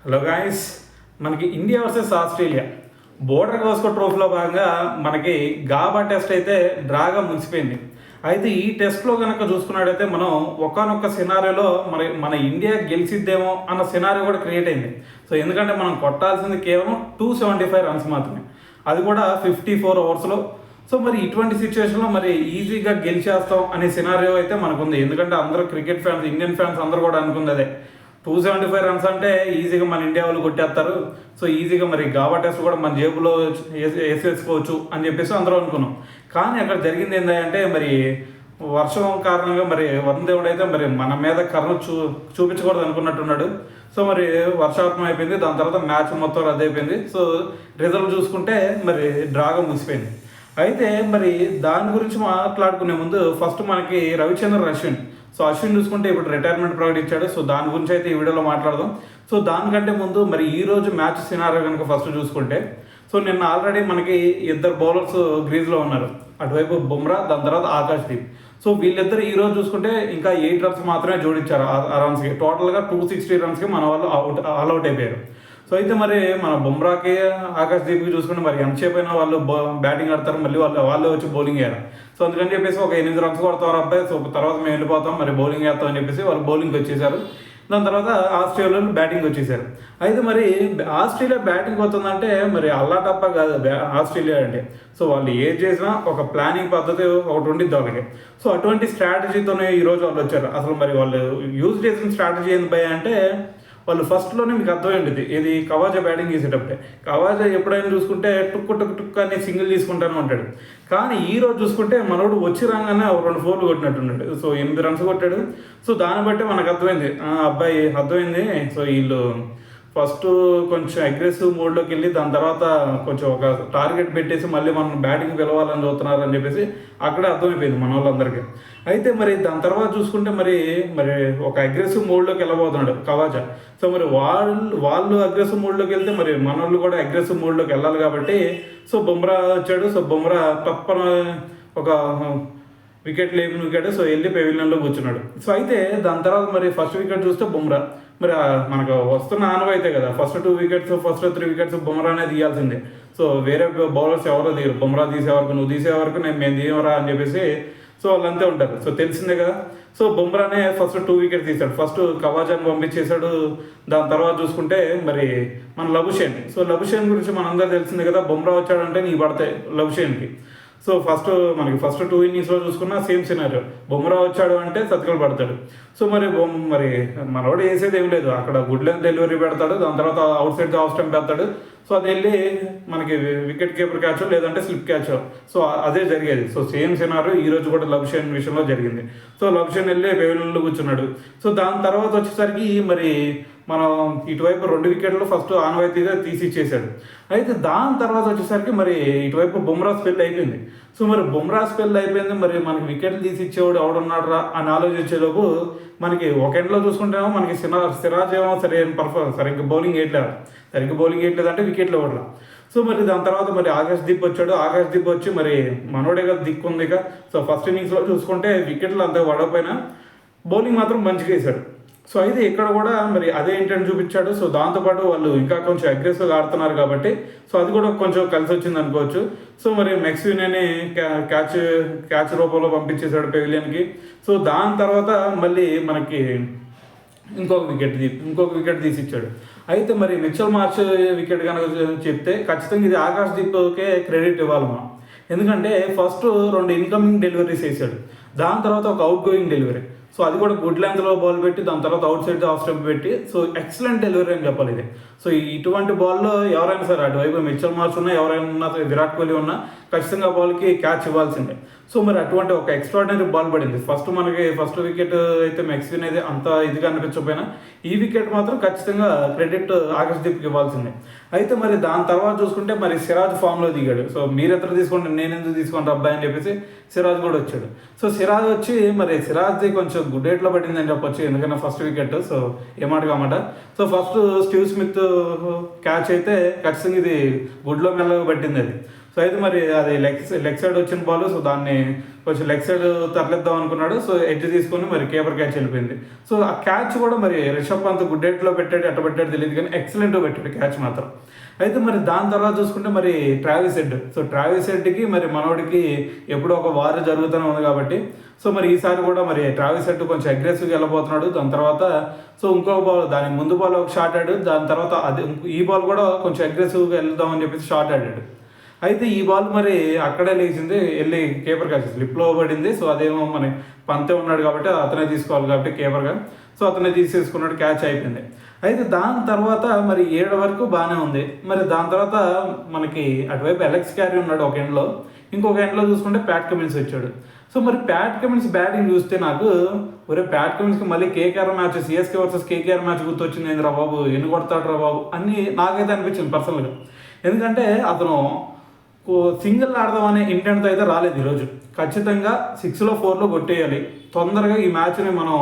Hello guys, మనకి India versus Australia border Gavaskar ట్రోఫీలో భాగంగా మనకి గాబా టెస్ట్ అయితే డ్రాగా ముగిసిపోయింది. అయితే ఈ టెస్ట్లో కనుక చూసుకున్నట్టయితే మనం ఒకానొక సినారియోలో మన ఇండియా గెలిచిద్దేమో అన్న సినారియో కూడా క్రియేట్ అయింది. సో ఎందుకంటే మనం కొట్టాల్సింది కేవలం 275 రన్స్ మాత్రమే, అది కూడా 54 ఓవర్స్లో. సో మరి ఇటువంటి సిచ్యువేషన్లో మరి ఈజీగా గెలిచేస్తాం అనే సినారియో అయితే మనకుంది. ఎందుకంటే అందరూ క్రికెట్ ఫ్యాన్స్, ఇండియన్ ఫ్యాన్స్ అందరూ కూడా అనుకుంది అదే. 275 రన్స్ అంటే ఈజీగా మన ఇండియా వాళ్ళు కొట్టేస్తారు. సో ఈజీగా మరి గాబా టెస్ట్ కూడా మన జేబులో వేసేసుకోవచ్చు అని చెప్పేసి అందరూ అనుకున్నాం. కానీ అక్కడ జరిగింది ఏంటంటే మరి వర్షం కారణంగా మరి వరుణ్ దేవుడు అయితే మరి మన మీద కరుణ చూపించకూడదు అనుకున్నట్టున్నాడు. సో మరి వర్షాత్మం అయిపోయింది. దాని తర్వాత మ్యాచ్ మొత్తం రద్దయిపోయింది. సో రిజల్ట్ చూసుకుంటే మరి డ్రాగా ముగిసిపోయింది. అయితే మరి దాని గురించి మాట్లాడుకునే ముందు ఫస్ట్ మనకి రవిచంద్రన్ అశ్విన్. సో అశ్విన్ చూసుకుంటే ఇప్పుడు రిటైర్మెంట్ ప్రకటించాడు. సో దాని గురించి అయితే ఈ వీడియోలో మాట్లాడదాం. సో దానికంటే ముందు మరి ఈరోజు మ్యాచ్ సినారియో కనుక ఫస్ట్ చూసుకుంటే, సో నిన్న ఆల్రెడీ మనకి ఇద్దరు బౌలర్స్ గ్రీజ్లో ఉన్నారు. అటువైపు బుమ్రా, దాని తర్వాత ఆకాశ్దీప్. సో వీళ్ళిద్దరు ఈరోజు చూసుకుంటే ఇంకా 8 రన్స్ మాత్రమే జోడించారు ఆ రన్స్కి. టోటల్గా 260 రన్స్కి మన వాళ్ళు ఆల్అవుట్ అయిపోయారు. సో అయితే మరి మన బుమ్రాకి, ఆకాశ్దీప్కి చూసుకుంటే మరి ఎంతసేపు అయినా వాళ్ళు బ్యాటింగ్ ఆడతారు, మళ్ళీ వాళ్ళే వచ్చి బౌలింగ్ వేయాలి. సో అందుకని చెప్పేసి ఒక 8 రన్స్ కొడతారు అబ్బాయి, సో తర్వాత మేము వెళ్ళిపోతాం, మరి బౌలింగ్ వేస్తాం అని చెప్పేసి వాళ్ళు బౌలింగ్కి వచ్చేసారు. దాని తర్వాత ఆస్ట్రేలియాలో బ్యాటింగ్ వచ్చేసారు. అయితే మరి ఆస్ట్రేలియా బ్యాటింగ్ వస్తుందంటే మరి అల్లాటప్ప కాదు ఆస్ట్రేలియా అంటే. సో వాళ్ళు ఏం చేసినా ఒక ప్లానింగ్ పద్ధతి ఒకటి ఉండిద్ది వాళ్ళకి. సో అటువంటి స్ట్రాటజీతోనే ఈరోజు వాళ్ళు వచ్చారు. అసలు మరి వాళ్ళు యూజ్ చేసిన స్ట్రాటజీ ఏంది భయ అంటే, వాళ్ళు ఫస్ట్లోనే మీకు అర్థమైంది ఇది కవాజా బ్యాటింగ్ చేసేటప్పుడే. కవాజా ఎప్పుడైనా చూసుకుంటే టుక్ అని సింగిల్ తీసుకుంటానే ఉంటాడు. కానీ ఈ రోజు చూసుకుంటే మనోడు వచ్చి రాగానే 2 4 కొట్టినట్టున్నాడు. సో 8 రన్స్ కొట్టాడు. సో దాన్ని బట్టి మనకు అర్థమైంది, అబ్బాయి అర్థమైంది. సో వీళ్ళు ఫస్ట్ కొంచెం అగ్రెసివ్ మోడ్లోకి వెళ్ళి దాని తర్వాత కొంచెం ఒక టార్గెట్ పెట్టేసి మళ్ళీ మనం బ్యాటింగ్ పిలవాలని చూస్తున్నారు అని చెప్పేసి అక్కడే అర్థమైపోయింది మన వాళ్ళందరికీ. అయితే మరి దాని తర్వాత చూసుకుంటే మరి ఒక అగ్రెసివ్ మోడ్లోకి వెళ్ళబోతున్నాడు కవాజా. సో మరి వాళ్ళు అగ్రెసివ్ మోడ్లోకి వెళ్తే మరి మన వాళ్ళు కూడా అగ్రెసివ్ మోడ్లోకి వెళ్ళాలి కాబట్టి సో బుమ్రా వచ్చాడు. సో బుమ్రా తప్పన ఒక వికెట్ వికెట్ సో వెళ్ళి పెవిలియన్లో కూర్చున్నాడు. సో అయితే దాని తర్వాత మరి ఫస్ట్ వికెట్ చూస్తే బుమ్రా. మరి మనకు వస్తున్న ఆనవాయితే కదా, ఫస్ట్ 2 వికెట్స్, ఫస్ట్ 3 వికెట్స్ బుమ్రానే తీయాల్సిందే. సో వేరే బౌలర్స్ ఎవరో తీయరు. బుమ్రా తీసే వరకు, నువ్వు తీసే వరకు మేము తీయవరా అని చెప్పేసి సో వాళ్ళంతే ఉంటారు. సో తెలిసిందే కదా. సో బుమ్రానే ఫస్ట్ 2 వికెట్స్ తీశాడు. ఫస్ట్ కవాజాని పంపించేశాడు. దాని తర్వాత చూసుకుంటే మరి మన లబుషేన్. సో లబుషేన్ గురించి మనందరూ తెలిసిందే కదా. బుమ్రా వచ్చాడంటే నీ పడతాయి లబుషేన్కి. సో మనకి ఫస్ట్ 2 ఇన్నింగ్స్లో చూసుకున్నా సేమ్ సినారియో. బుమ్రా వచ్చాడు అంటే సతికలు పడతాడు. సో మరి మనోడు వేసేది ఏం లేదు, అక్కడ గుడ్ లెంత్ డెలివరీ పెడతాడు. దాని తర్వాత అవుట్ సైడ్ ఆఫ్ స్టంప్ పెడతాడు. సో అది వెళ్ళి మనకి వికెట్ కీపర్ క్యాచ్ లేదంటే స్లిప్ క్యాచ్. సో అదే జరిగేది. సో సేమ్ సినారియో ఈరోజు కూడా లబుషేన్ విషయంలో జరిగింది. సో లబుషేన్ వెళ్ళి పెవిలియన్లో కూర్చున్నాడు. సో దాని తర్వాత వచ్చేసరికి మరి మనం ఇటువైపు 2 వికెట్లు ఫస్ట్ ఆనవాయితీగా తీసి ఇచ్చేసాడు. అయితే దాని తర్వాత వచ్చేసరికి మరి ఇటువైపు బుమ్రా స్పెల్ అయిపోయింది. సో మరి బుమ్రా స్పెల్ అయిపోయింది, మరి మనకి వికెట్లు తీసి ఇచ్చేవాడు ఎవడున్నాడు రా అని ఆలోచించేలోపు మనకి ఒక ఎండ్లో చూసుకుంటేమో మనకి సిరాజ్ ఏమో సరిగ్గా బౌలింగ్ వేయట్లేదు అంటే వికెట్లు ఇవ్వట్లా. సో మరి దాని తర్వాత మరి ఆకాశ్దీప్ వచ్చాడు. ఆకాశ్దీప్ వచ్చి మరి మనోడే కదా దిక్కు ఉంది ఇక. సో ఫస్ట్ ఇన్నింగ్స్లో చూసుకుంటే వికెట్లు అంతా పడకపోయినా బౌలింగ్ మాత్రం మంచిగా వేశాడు. సో అయితే ఇక్కడ కూడా మరి అదే ఇంటెంట్ చూపించాడు. సో దాంతోపాటు వాళ్ళు ఇంకా కొంచెం అగ్రెసివ్గా ఆడుతున్నారు కాబట్టి సో అది కూడా కొంచెం కలిసి వచ్చింది అనుకోవచ్చు. సో మరి మెక్స్విన్ని క్యాచ్ రూపంలో పంపించేశాడు పెవిలియన్కి. సో దాని తర్వాత మళ్ళీ మనకి ఇంకొక వికెట్ తీసి ఇచ్చాడు. అయితే మరి మిచెల్ మార్ష్ వికెట్ కనుక చెప్తే ఖచ్చితంగా ఇది ఆకాశ్దీప్కే క్రెడిట్ ఇవ్వాలి మనం. ఎందుకంటే ఫస్ట్ 2 ఇన్కమింగ్ డెలివరీస్ వేసాడు. దాని తర్వాత ఒక అవుట్ గోయింగ్ డెలివరీ. సో అది కూడా గుడ్ లెంత్లో బాల్ పెట్టి దాని తర్వాత అవుట్ సైడ్ ఆఫ్ స్టంప్ పెట్టి సో ఎక్సలెంట్ డెలివరీ అని చెప్పాలి ఇది. సో ఇటువంటి బాల్లో ఎవరైనా సరే అటువైపు మిచెల్ మార్ష్ ఉన్నా, ఎవరైనా ఉన్నా, విరాట్ కోహ్లీ ఉన్నా ఖచ్చితంగా బాల్కి క్యాచ్ ఇవ్వాల్సిందే. సో మరి అటువంటి ఒక ఎక్స్ట్రాడినరీ బాల్ పడింది. ఫస్ట్ వికెట్ అయితే మెక్స్విన్ అయితే అంత ఇదిగా అనిపించకపోయినా ఈ వికెట్ మాత్రం ఖచ్చితంగా క్రెడిట్ ఆకాశ్దీప్కి ఇవ్వాల్సిందే. అయితే మరి దాని తర్వాత చూసుకుంటే మరి సిరాజ్ ఫామ్లో దిగాడు. సో మీరెత్తరు తీసుకోండి, నేను ఎందుకు తీసుకోండి అబ్బాయి అని చెప్పేసి సిరాజ్ కూడా వచ్చాడు. సో సిరాజ్ వచ్చి మరి సిరాజ్ది కొంచెం గుడ్ రేట్లో పడిందని చెప్పొచ్చు, ఎందుకంటే ఫస్ట్ వికెట్. సో ఏమాట కామాట. So first Steve Smith catch అయితే ఖచ్చితంగా ఇది గుడ్లో మెల్లగా పట్టింది అది. సో అయితే మరి అది లెగ్ సైడ్ వచ్చిన బాల్, సో దాన్ని కొంచెం లెగ్ సైడ్ తరలిద్దాం అనుకున్నాడు. సో ఎడ్జ్ తీసుకొని మరి కీపర్ క్యాచ్ వెళ్ళిపోయింది. సో ఆ క్యాచ్ కూడా మరి రిషబ్ పంత్ గుడ్ ఎట్లో పెట్టాడు, ఎట్ట పెట్టాడు తెలియదు కానీ ఎక్సలెంట్గా పెట్టాడు క్యాచ్ మాత్రం. అయితే మరి దాని తర్వాత చూసుకుంటే మరి ట్రావిస్ హెడ్, సో ట్రావిస్ హెడ్కి మరి మనోడికి ఎప్పుడో ఒక వార్ జరుగుతూనే ఉంది కాబట్టి సో మరి ఈసారి కూడా మరి ట్రావిస్ హెడ్ కొంచెం అగ్రెసివ్గా వెళ్ళబోతున్నాడు. దాని తర్వాత సో ఇంకొక బాల్, దాని ముందు బాల్ ఒక షాట్ ఆడాడు, దాని తర్వాత అది ఈ బాల్ కూడా కొంచెం అగ్రెసివ్గా వెళ్దామని చెప్పేసి షాట్ ఆడాడు. అయితే ఈ బాల్ మరి అక్కడే లేచింది, వెళ్ళి కీపర్ క్యాచ్ స్లిప్లో పడింది. సో అదేమో మన పంతే ఉన్నాడు కాబట్టి అతనే తీసుకోవాలి కాబట్టి కీపర్గా, సో అతనే తీసేసుకున్నాడు, క్యాచ్ అయిపోయింది. అయితే దాని తర్వాత మరి 7 వరకు బాగానే ఉంది. మరి దాని తర్వాత మనకి అటువైపు అలెక్స్ క్యారీ ఉన్నాడు ఒక ఎండ్లో, ఇంకొక ఎండ్లో చూసుకుంటే ప్యాట్ కమిన్స్ వచ్చాడు. సో మరి ప్యాట్ కమిన్స్ బ్యాటింగ్ చూస్తే నాకు ఒరే ప్యాట్ కమిన్స్కి మళ్ళీ KKR match, CSK versus KKR match గుర్తొచ్చింది, ఏంద్రా బాబు ఎన్ని కొడతాడు రా బాబు అని నాకైతే అనిపించింది పర్సనల్గా. ఎందుకంటే అతను సింగిల్ ఆడదామనే ఇంటెంట్తో అయితే రాలేదు ఈరోజు. ఖచ్చితంగా 6లో 4లో కొట్టేయాలి, తొందరగా ఈ మ్యాచ్ని మనం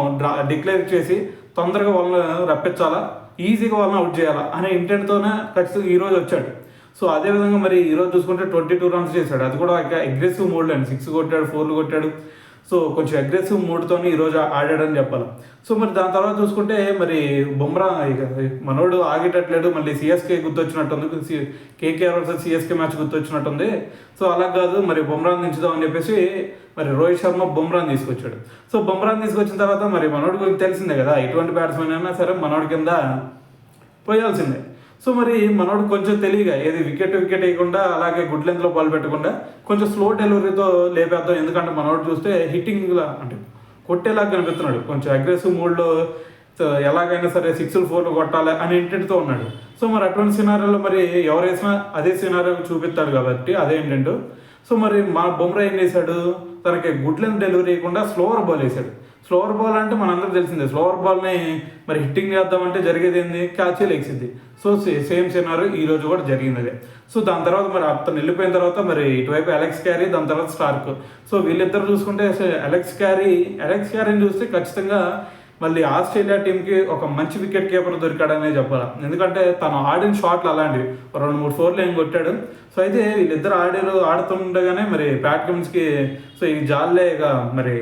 డిక్లేర్ చేసి తొందరగా వాళ్ళని రప్పించాలా, ఈజీగా వాళ్ళని అవుట్ చేయాలా అనే ఇంటెంట్తోనే ఖచ్చితంగా ఈరోజు వచ్చాడు. సో అదేవిధంగా మరి ఈరోజు చూసుకుంటే 22 రన్స్ చేశాడు, అది కూడా అగ్రెసివ్ మోడ్లో 6 కొట్టాడు, 4లు కొట్టాడు. సో కొంచెం అగ్రెసివ్ మూడ్తోని ఈరోజు ఆడాడని చెప్పాలి. సో మరి దాని తర్వాత చూసుకుంటే మరి బుమ్రా మనోడు ఆగేటట్లేడు, మళ్ళీ సిఎస్కే గుర్తొచ్చినట్టుంది, కేకేఆర్ వర్సెస్ సిఎస్కే మ్యాచ్ గుర్తొచ్చినట్టుంది. సో అలా కాదు మరి బుమ్రాని దించుదామని చెప్పేసి మరి రోహిత్ శర్మ బుమ్రాని తీసుకొచ్చాడు. సో బుమ్రాని తీసుకొచ్చిన తర్వాత మరి మనోడి గురించి తెలిసిందే కదా, ఎటువంటి బ్యాట్స్మెన్ అయినా సరే మనోడి కింద పోయాల్సిందే. సో మరి మనోడు కొంచెం తెలియగా ఏది వికెట్ వేయకుండా అలాగే గుడ్ లెంత్లో బాల్ పెట్టకుండా కొంచెం స్లో డెలివరీతో లేపేద్దాం, ఎందుకంటే మనోడు చూస్తే హిట్టింగ్లా అంటే కొట్టేలాగా కనిపిస్తున్నాడు, కొంచెం అగ్రెసివ్ మూడ్లో ఎలాగైనా సరే 6లు 4లు కొట్టాలి అనే ఇంటెంట్తో ఉన్నాడు. సో మరి అటువంటి సినారియోలో మరి ఎవరు వేసినా అదే సినారియో చూపిస్తాడు కాబట్టి అదే ఇంటెంట్. సో మరి మా బుమ్రా ఏం చేశాడు, తనకి గుడ్ లెంత్ డెలివరీ ఇవ్వకుండా స్లోవర్ బాల్ వేశాడు. స్లోవర్ బాల్ అంటే మనందరూ తెలిసిందే, స్లోవర్ బాల్ని మరి హిట్టింగ్ చేద్దామంటే జరిగేది ఏంది, క్యాచే లేచింది. సో సేమ్ సినారియో ఈరోజు కూడా జరిగింది అదే. సో దాని తర్వాత మరి అతను వెళ్ళిపోయిన తర్వాత మరి ఇటువైపు అలెక్స్ క్యారీ, దాని తర్వాత స్టార్క్. సో వీళ్ళిద్దరు చూసుకుంటే అలెక్స్ క్యారీని చూస్తే ఖచ్చితంగా మళ్ళీ ఆస్ట్రేలియా టీంకి ఒక మంచి వికెట్ కీపర్ దొరికాడనే చెప్పాలి. ఎందుకంటే తను ఆడిన షాట్లు అలాంటివి 2-3 4లు ఏం కొట్టాడు. సో అయితే వీళ్ళిద్దరు ఆడుతుండగానే మరి ప్యాట్ కమిన్స్కి సో ఈ జాల్లే ఇక మరి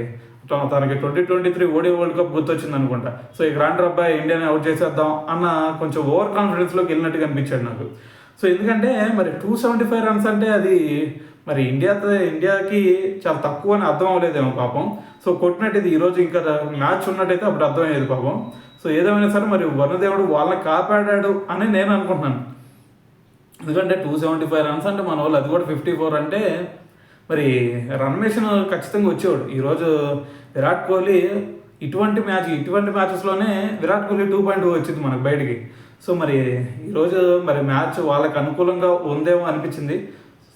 తనకి 2023 ఓడి వరల్డ్ కప్ గుర్తొచ్చింది అనుకుంటా. సో ఈ గ్రాండ్ అబ్బాయి ఇండియాని అవుట్ చేసేద్దాం అన్న కొంచెం ఓవర్ కాన్ఫిడెన్స్లోకి వెళ్ళినట్టుగా అనిపించాడు నాకు. సో ఎందుకంటే మరి 275 రన్స్ అంటే అది మరి ఇండియాకి చాలా తక్కువ అని అర్థం అవ్వలేదేమో పాపం. సో కొట్టినట్టు ఇది ఈరోజు ఇంకా మ్యాచ్ ఉన్నట్టయితే అప్పుడు అర్థమయ్యేది పాపం. సో ఏదేమైనా సరే మరి వరుణదేవుడు వాళ్ళని కాపాడాడు అని నేను అనుకుంటున్నాను. ఎందుకంటే 275 రన్స్ అంటే మన వాళ్ళు, అది కూడా 54 అంటే మరి రన్ మేషన్ ఖచ్చితంగా వచ్చేవాడు. ఈరోజు విరాట్ కోహ్లీ ఇటువంటి మ్యాచెస్లోనే విరాట్ కోహ్లీ 2.2 వచ్చింది మనకు బయటికి. సో మరి ఈరోజు మరి మ్యాచ్ వాళ్ళకి అనుకూలంగా ఉందేమో అనిపించింది.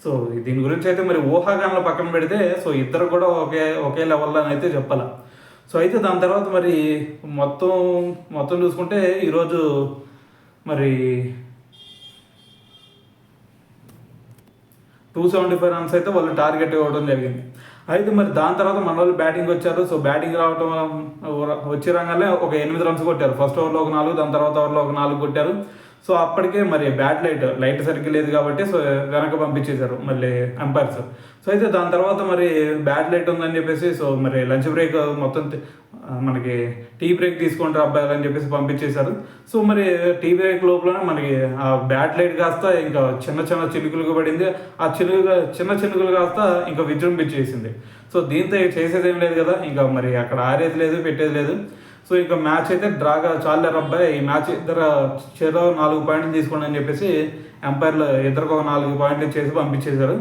సో దీని గురించి అయితే మరి ఊహాగానాలు పక్కన పెడితే సో ఇద్దరు కూడా ఒకే లెవెల్లో అయితే చెప్పాలి. సో అయితే దాని తర్వాత మరి మొత్తం చూసుకుంటే ఈరోజు మరి 275 రన్స్ అయితే వాళ్ళు టార్గెట్ ఇవ్వడం జరిగింది. అయితే మరి దాని తర్వాత మన వాళ్ళు బ్యాటింగ్ వచ్చారు. సో బ్యాటింగ్ రావడం వచ్చే రంగానే ఒక 8 రన్స్ కొట్టారు. ఫస్ట్ ఓవర్లో ఒక 4, దాని తర్వాత ఓవర్లో ఒక 4 కొట్టారు. సో అప్పటికే మరి బ్యాట్ లైట్ సరిగ్గా లేదు కాబట్టి సో వెనక పంపించేశారు మళ్ళీ అంపైర్స్. సో అయితే దాని తర్వాత మరి బ్యాట్ లైట్ ఉందని చెప్పేసి సో మరి లంచ్ బ్రేక్ మొత్తం మనకి టీ బ్రేక్ తీసుకుంటారు అబ్బాయిలు అని చెప్పేసి పంపించేశారు. సో మరి టీ బ్రేక్ లోపలనే మనకి ఆ బ్యాట్ లైట్ కాస్త ఇంకా చిన్న చినుకులుగా పడింది. ఆ చిన్న చినుకులు కాస్త ఇంకా విజృంభించేసింది. సో దీంతో చేసేది ఏం లేదు కదా, ఇంకా మరి అక్కడ ఆరేది లేదు, పెట్టేది లేదు. సో ఇంకా మ్యాచ్ అయితే డ్రాగా చాలే అబ్బాయి, ఈ మ్యాచ్ చెరో 4 పాయింట్లు తీసుకోండి అని చెప్పేసి ఎంపైర్లు ఇద్దరికి ఒక 4 పాయింట్లు చేసి పంపించేశారు.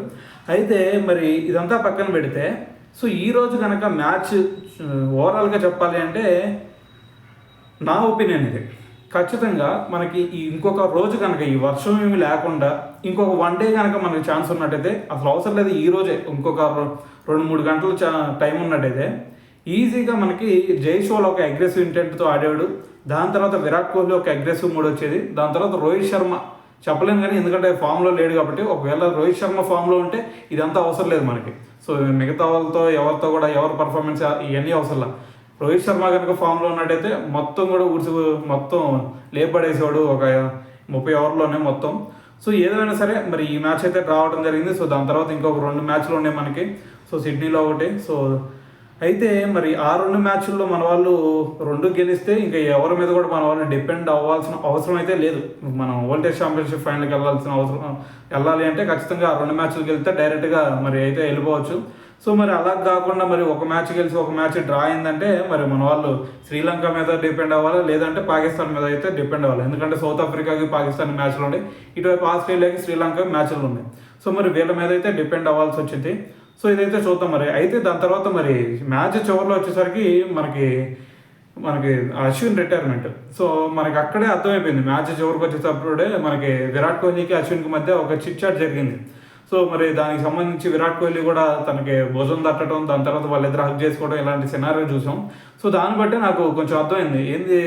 అయితే మరి ఇదంతా పక్కన పెడితే సో ఈరోజు కనుక మ్యాచ్ ఓవరాల్గా చెప్పాలి అంటే నా ఒపీనియన్ ఇది, ఖచ్చితంగా మనకి ఇంకొక రోజు కనుక ఈ వర్షం ఏమి లేకుండా ఇంకొక 1 డే కనుక మనకి ఛాన్స్ ఉన్నట్టయితే, అసలు అవసరం లేదు ఈరోజే, ఇంకొక 2-3 గంటలు టైం ఉన్నట్టయితే ఈజీగా మనకి జైస్వాల్ ఒక అగ్రెసివ్ ఇంటెంట్తో ఆడాడు. దాని తర్వాత విరాట్ కోహ్లీ ఒక అగ్రెసివ్ మూడ్ వచ్చేది. దాని తర్వాత రోహిత్ శర్మ చెప్పలేను కానీ ఎందుకంటే ఫామ్లో లేడు కాబట్టి, ఒకవేళ రోహిత్ శర్మ ఫామ్లో ఉంటే ఇదంతా అవసరం లేదు మనకి. సో మిగతా వాళ్ళతో ఎవరితో కూడా ఎవరి పర్ఫార్మెన్స్ ఇవన్నీ అవసరం. రోహిత్ శర్మ కనుక ఫామ్లో ఉన్నట్టయితే మొత్తం కూడా మొత్తం లేపడేసేవాడు ఒక 30 ఓవర్లోనే మొత్తం. సో ఏదైనా సరే మరి ఈ మ్యాచ్ అయితే డ్రా అవడం జరిగింది. సో దాని తర్వాత ఇంకొక 2 మ్యాచ్లు ఉన్నాయి మనకి. సో సిడ్నీలో ఒకటి. సో అయితే మరి ఆ 2 మ్యాచ్ల్లో మన వాళ్ళు 2 గెలిస్తే ఇంకా ఎవరి మీద కూడా మన వాళ్ళు డిపెండ్ అవ్వాల్సిన అవసరం అయితే లేదు. మనం వరల్డ్ టెస్ట్ ఛాంపియన్షిప్ ఫైనల్కి వెళ్ళాలి అంటే ఖచ్చితంగా ఆ 2 మ్యాచ్లు గెలిస్తే డైరెక్ట్గా మరి అయితే వెళ్ళిపోవచ్చు. సో మరి అలా కాకుండా మరి ఒక మ్యాచ్ గెలిచి ఒక మ్యాచ్ డ్రా అయిందంటే మరి మన వాళ్ళు శ్రీలంక మీద డిపెండ్ అవ్వాలి, లేదంటే పాకిస్తాన్ మీద అయితే డిపెండ్ అవ్వాలి. ఎందుకంటే సౌత్ ఆఫ్రికాకి పాకిస్తాన్ మ్యాచ్లు ఉన్నాయి, ఇటువైపు ఆస్ట్రేలియాకి శ్రీలంక మ్యాచ్లు ఉన్నాయి. సో మరి వీళ్ళ మీద అయితే డిపెండ్ అవ్వాల్సి వచ్చింది. సో ఇదైతే చూద్దాం మరి. అయితే దాని తర్వాత మరి మ్యాచ్ చివరిలో వచ్చేసరికి మనకి అశ్విన్ రిటైర్మెంట్. సో మనకి అక్కడే అర్థమైపోయింది, మ్యాచ్ చివరికి వచ్చేటప్పుడే మనకి విరాట్ కోహ్లీకి అశ్విన్కి మధ్య ఒక చిట్ చాట్ జరిగింది. సో మరి దానికి సంబంధించి విరాట్ కోహ్లీ కూడా తనకి భుజం తట్టడం, దాని తర్వాత వాళ్ళిద్దరు హక్ చేసుకోవడం, ఇలాంటి సినారియో చూసాం. సో దాన్ని బట్టి నాకు కొంచెం అర్థమైంది, ఏంది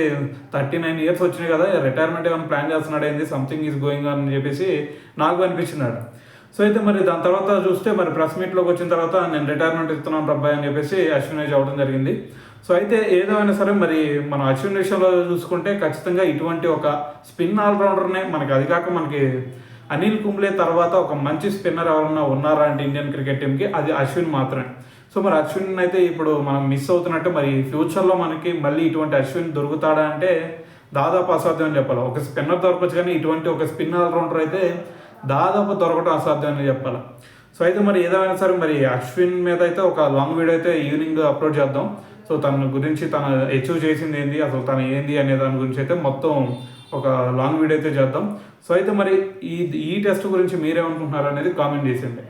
39 years వచ్చినాయి కదా, రిటైర్మెంట్ ఏమైనా ప్లాన్ చేస్తున్నాడు, ఏంది సంథింగ్ ఈజ్ గోయింగ్ అని చెప్పేసి నాకు అనిపించింది. సో అయితే మరి దాని తర్వాత చూస్తే మరి ప్రెస్ మీట్లోకి వచ్చిన తర్వాత నేను రిటైర్మెంట్ ఇస్తున్నాను అబ్బాయి అని చెప్పేసి అశ్విన్ చెప్పడం జరిగింది. సో అయితే ఏదైనా సరే మరి మన అశ్విన్ విషయంలో చూసుకుంటే ఖచ్చితంగా ఇటువంటి ఒక స్పిన్ ఆల్రౌండర్నే మనకి, అది కాక మనకి అనిల్ కుంబ్లే తర్వాత ఒక మంచి స్పిన్నర్ ఎవరన్నా ఉన్నారా అంటే ఇండియన్ క్రికెట్ టీంకి, అది అశ్విన్ మాత్రమే. సో మరి అశ్విన్ అయితే ఇప్పుడు మనం మిస్ అవుతున్నట్టు, మరి ఫ్యూచర్లో మనకి మళ్ళీ ఇటువంటి అశ్విన్ దొరుకుతాడా అంటే దాదాపు అసాధ్యం అని చెప్పాలి. ఒక స్పిన్నర్ దొరకచ్చు కానీ ఇటువంటి ఒక స్పిన్ ఆల్రౌండర్ అయితే దాదాపు దొరకడం అసాధ్యం అని చెప్పాలి. సో అయితే మరి ఏదైనా సరే మరి అశ్విన్ మీద అయితే ఒక లాంగ్ వీడియో అయితే ఈవినింగ్ అప్లోడ్ చేద్దాం. సో తన గురించి, తను అచీవ్ చేసింది ఏంది, అసలు తను ఏంది అనే దాని గురించి అయితే మొత్తం ఒక లాంగ్ వీడియో అయితే చేద్దాం. సో అయితే మరి ఈ టెస్ట్ గురించి మీరేమనుకుంటున్నారు అనేది కామెంట్ చేసింది.